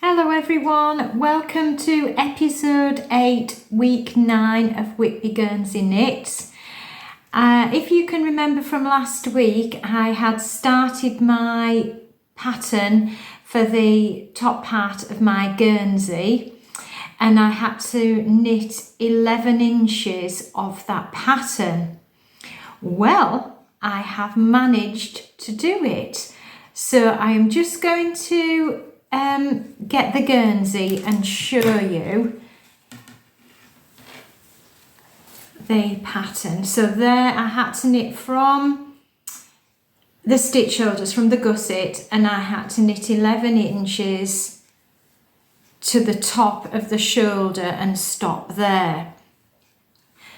Hello everyone, welcome to episode 8, week 9 of Whitby, Guernsey Knits. If you can remember from last week, I had started my pattern for the top part of my Guernsey and I had to knit 11 inches of that pattern. Well, I have managed to do it. So I am just going to get the Guernsey and show you the pattern. So there I had to knit from the stitch shoulders, from the gusset, and I had to knit 11 inches to the top of the shoulder and stop there.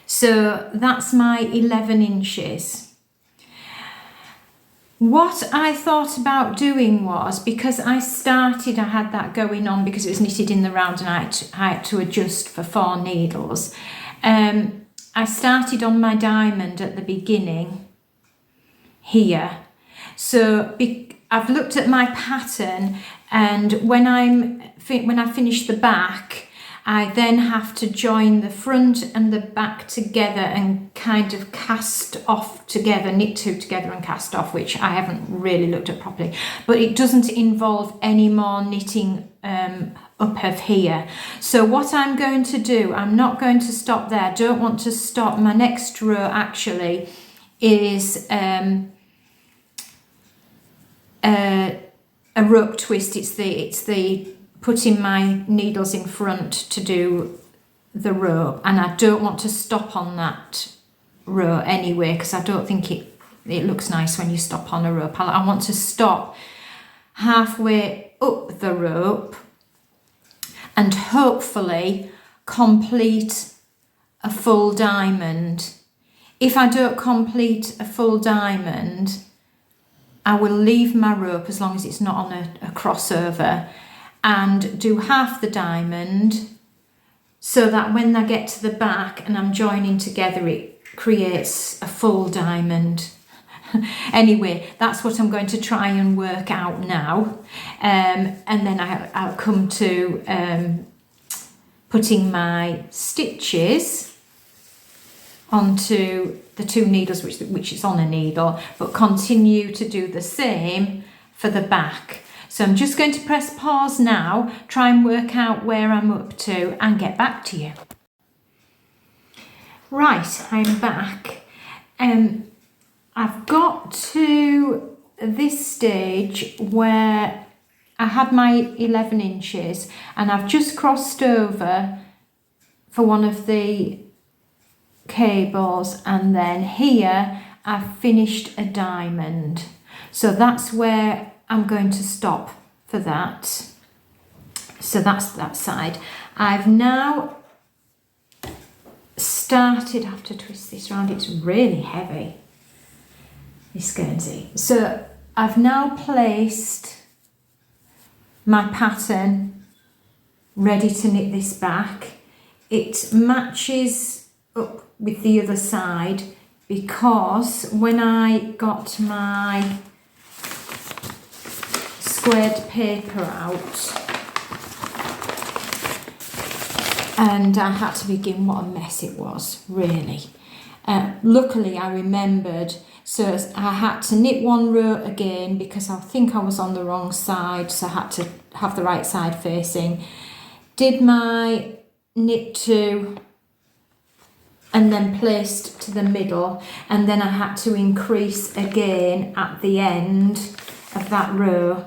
So that's my 11 inches. What I thought about doing was, because I had that going on because it was knitted in the round and I had to adjust for 4 needles. I started on my diamond at the beginning here. So I've looked at my pattern, and when I finish the back, I then have to join the front and the back together and kind of cast off together, knit two together and cast off, which I haven't really looked at properly. But it doesn't involve any more knitting up of here. So what I'm going to do, I'm not going to stop there. I don't want to stop. My next row actually is a rope twist. It's the putting my needles in front to do the rope, and I don't want to stop on that row anyway because I don't think it looks nice when you stop on a rope. I want to stop halfway up the rope and hopefully complete a full diamond. If I don't complete a full diamond, I will leave my rope as long as it's not on a crossover and do half the diamond so that when I get to the back and I'm joining together, it creates a full diamond. Anyway, that's what I'm going to try and work out now. And then I'll come to putting my stitches onto the 2 needles, which is on a needle, but continue to do the same for the back. So I'm just going to press pause now, try and work out where I'm up to and get back to you. Right, I'm back. I've got to this stage where I had my 11 inches and I've just crossed over for one of the cables, and then here I've finished a diamond. So that's where I'm going to stop for that. So that's that side. I've now started, I have to twist this round, it's really heavy, this Guernsey. So I've now placed my pattern ready to knit this back. It matches up with the other side because when I got my squared paper out and I had to begin, what a mess it was, really. Luckily I remembered, so I had to knit one row again because I think I was on the wrong side, so I had to have the right side facing. Did my knit 2 and then placed to the middle, and then I had to increase again at the end of that row.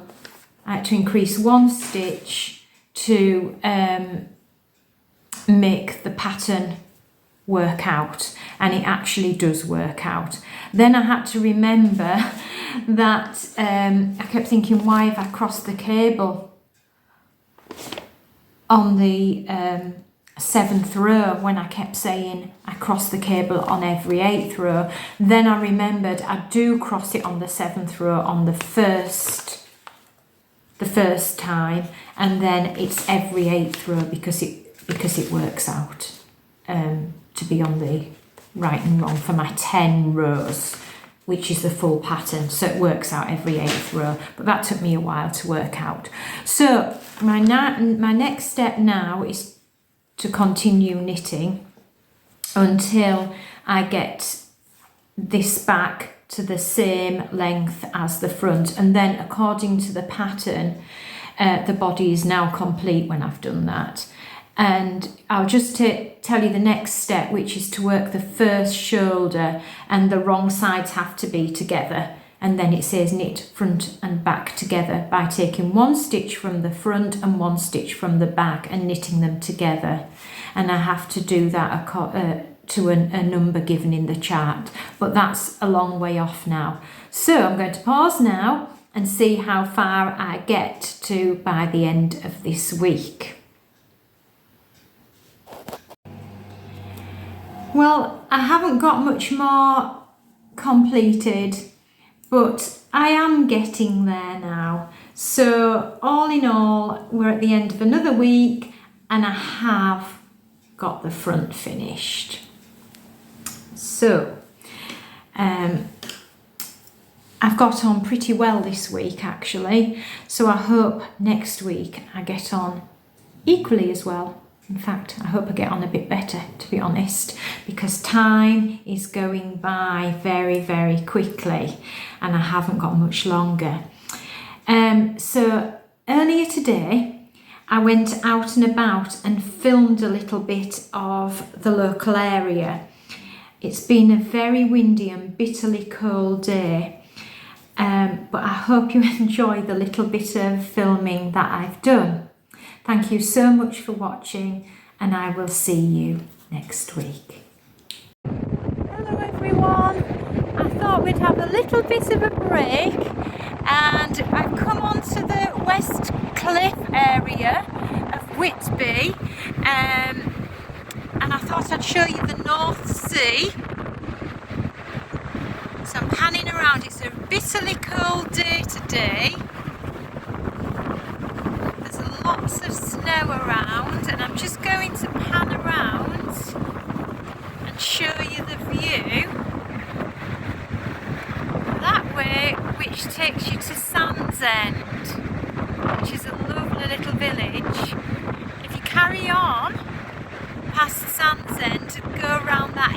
I had to increase 1 stitch to make the pattern work out, and it actually does work out. Then I had to remember that I kept thinking, why have I crossed the cable on the 7th row when I kept saying I cross the cable on every 8th row. Then I remembered I do cross it on the 7th row on the first time, and then it's every 8th row because it works out to be on the right and wrong for my 10 rows which is the full pattern, so it works out every 8th row, but that took me a while to work out. So my next step now is to continue knitting until I get this back to the same length as the front, and then according to the pattern, the body is now complete when I've done that. And I'll just tell you the next step, which is to work the first shoulder, and the wrong sides have to be together, and then it says knit front and back together by taking 1 stitch from the front and 1 stitch from the back and knitting them together. And I have to do that to a number given in the chart, but that's a long way off now. So I'm going to pause now and see how far I get to by the end of this week. Well, I haven't got much more completed, but I am getting there now. So all in all, we're at the end of another week and I have got the front finished. So I've got on pretty well this week actually, so I hope next week I get on equally as well. In fact, I hope I get on a bit better, to be honest, because time is going by very, very quickly and I haven't got much longer. So earlier today, I went out and about and filmed a little bit of the local area. It's been a very windy and bitterly cold day, but I hope you enjoy the little bit of filming that I've done. Thank you so much for watching, and I will see you next week. Hello everyone, I thought we'd have a little bit of a break, and I've come onto the West Cliff area of Whitby, and I thought I'd show you the North Sea. So I'm panning around. It's a bitterly cold day today. Lots of snow around, and I'm just going to pan around and show you the view that way, which takes you to Sandsend, which is a lovely little village. If you carry on past Sandsend and go around that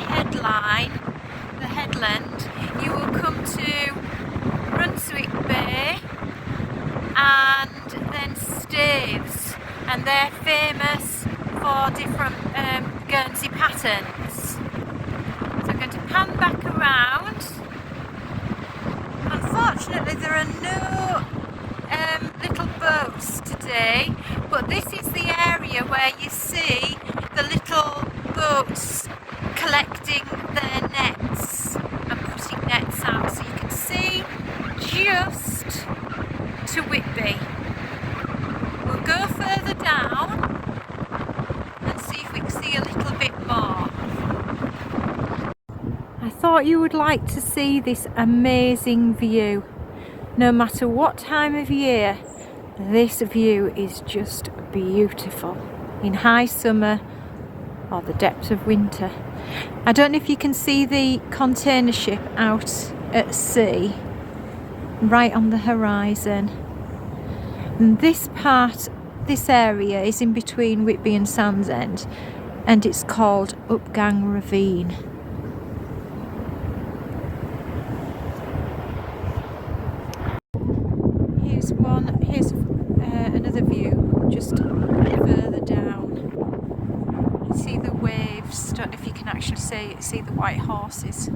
the headland, you will come to Brunswick Bay and then Staves, and they're famous for different Guernsey patterns. So I'm going to pan back around. Unfortunately there are no little boats today, but this is the area where you see the little boats collecting their nets and putting nets out, so you can see just to Whitby. We'll go further down and see if we can see a little bit more. I thought you would like to see this amazing view. No matter what time of year, this view is just beautiful. In high summer or the depth of winter. I don't know if you can see the container ship out at sea, right on the horizon. And this area is in between Whitby and Sandsend, and it's called Upgang Ravine. Here's another view just further down. You see the waves. Don't know if you can actually see the white horses.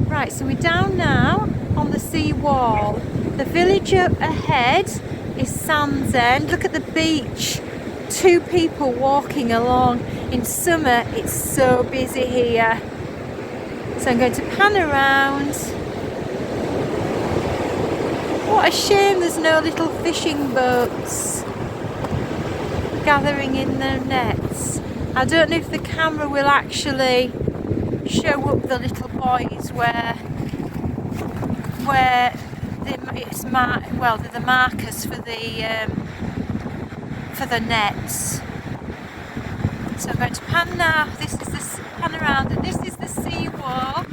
Right, so we're down now on the sea wall. The village up ahead is Sandsend. Look at the beach. 2 people walking along. In summer, it's so busy here. So I'm going to pan around. What a shame there's no little fishing boats gathering in their nets. I don't know if the camera will actually show up the little buoys where they're the markers for the nets. So I'm going to pan now. This is the pan around, and this is the the seawall,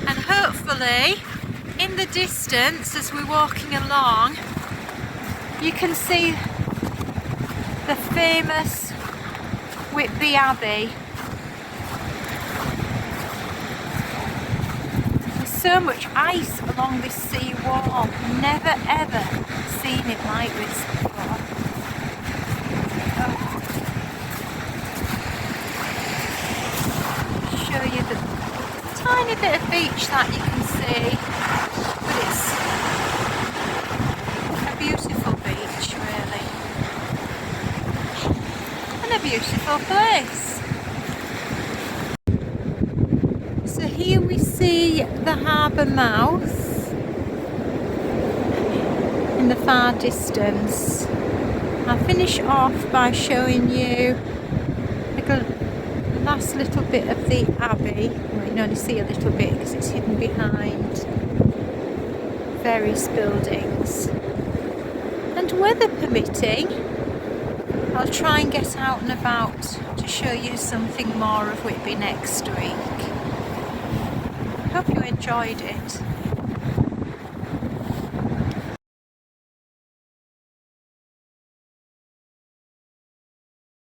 and hopefully in the distance as we're walking along you can see the famous Whitby Abbey. There's so much ice along this sea wall. Never ever seen it like this before. Show you the tiny bit of beach that you can see, but it's a beautiful beach really, and a beautiful place. So here we see the harbour mouth in the far distance. I'll finish off by showing you a last little bit of the abbey. Well, you can only see a little bit because it's hidden behind various buildings. And weather permitting, I'll try and get out and about to show you something more of Whitby next week. Hope you enjoyed it.